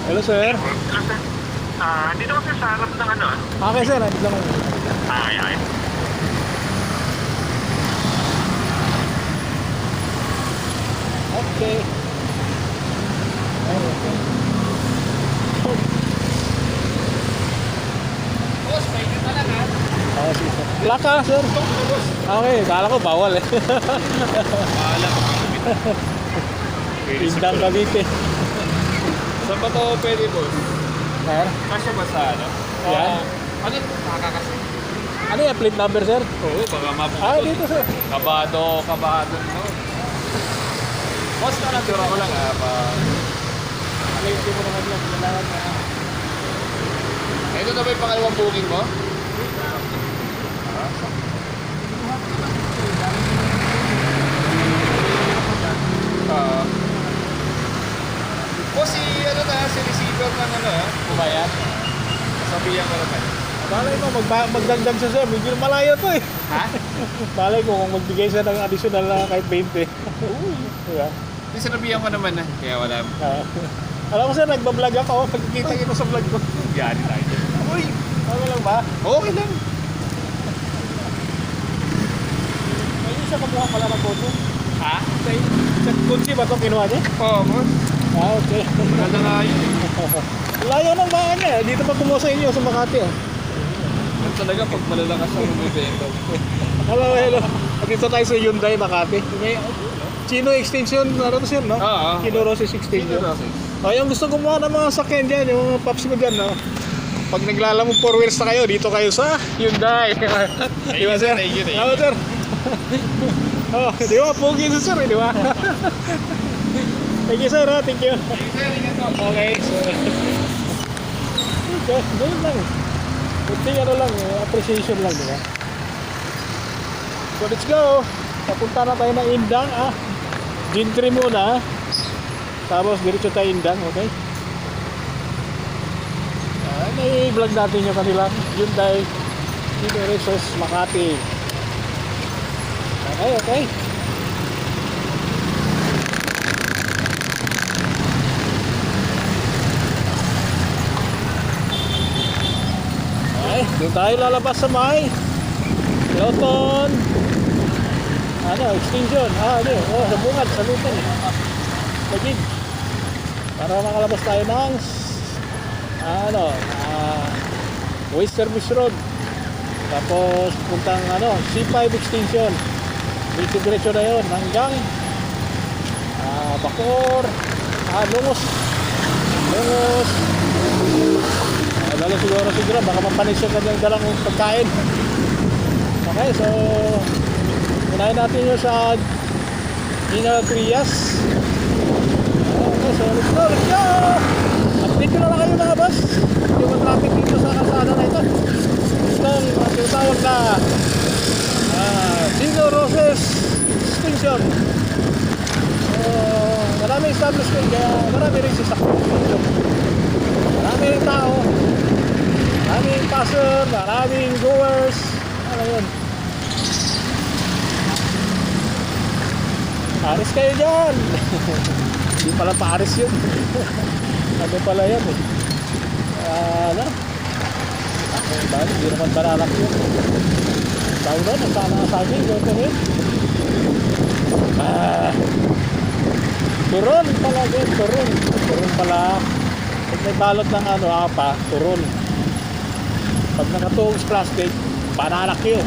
Hello, sir. Dito ko sa harap ng ano. Okay, sir. Nandito lang ako. Ay, ay. Okay. Ay, okay. Boss, may ka lang ha. Okay, sige, sir. Plaka, sir. Okay, kala ko bawal eh. Bahala ko. Indang Cavite. Saan ba ito pwede, boss? Sir? Kasya ba sa ano? Yan. Ano? Nakakasi. Ano yung plate number, sir? Oo, baka mapupunod. Ah, dito, sir. Kabado no? Boss, na natira ko lang ha. Hindi mo naman lang. Kailangan na. Ito na ba yung pangalawang booking mo? Boss, si receiver ng ano ha? Kumayan. Sabihan ko naman. Malay mo, magdagdag siya, sir. Medyo malayo to eh. Ha? Malay ko kung magbigay siya ng additional na kahit 20. Diba? Hindi, sinabihan ko naman na. Kaya wala. Alam mo, sir, nagbablog ako. Pagkikita kita sa vlog ko. Yan tayo. Uy, okay lang ba? Okay lang. May isa kamuha pala ng photo. Ha? Sa kutsi ba itong kinuha niya? Oo, boss. Ah, okay. Ganda nga yun. Layo ng bahan niya. Dito pa kumuha sa inyo sa Makati. Oh. Yan talaga pag malalakas ang bumibento. Hello, hello. Dito tayo sa Hyundai Makati. May Chino extension, ano to sir, no? Oo. Chino Roses extension. O, yung gusto kumuha ng mga sakyan dyan, yung mga paps ko dyan, no? Pag naglalamog 4 wheels na kayo, dito kayo sa Hyundai. Di ba, sir? Thank you. Oo, sir. Oh, di ba? Pogi sa sir, di ba? Thank you, sir. Thank you. Okay, so... Okay, ganun lang. Kunting ano lang, appreciation lang, di ba? So, let's go. Papunta na tayo ng Indang, Gintry muna. Tapos, diretso tayo Indang, okay? May-vlog natin yung kanilang Hyundai Chino Roses Makati. Okay, okay. Okay, doon tayo lalabas sa may Loton. Ano, extension. Ano, sa bungad, sa Loton. Pagig. Para makalabas tayo ng Western Beach Road. Tapos puntang C5 extension. Diretso na yun hanggang Bacoor, Lungos. Lalo siguro baka mapanis yung kanyang dalang pagkain. Okay, so unahin natin yung sa General Trias. Okay, so let's go! Update ko na lang kayo mga boss. Yung mga traffic dito sa kalsada na ito. Itong tinatawag na Chino Roses extension. So maraming establishment, kaya marami rin sasakyan. Marami rin tao, maraming passer, maraming goers. Ano yun? Paris kayo dyan. Hindi pala Paris yun. Ano pala yan eh. Hindi naman bananak yun. Tawag doon, nasaan na saging, gawin rin. Turon pala din, turon. Turon pala. Pag may balot ng turon. Pag nakatuong plastic, bananak yun.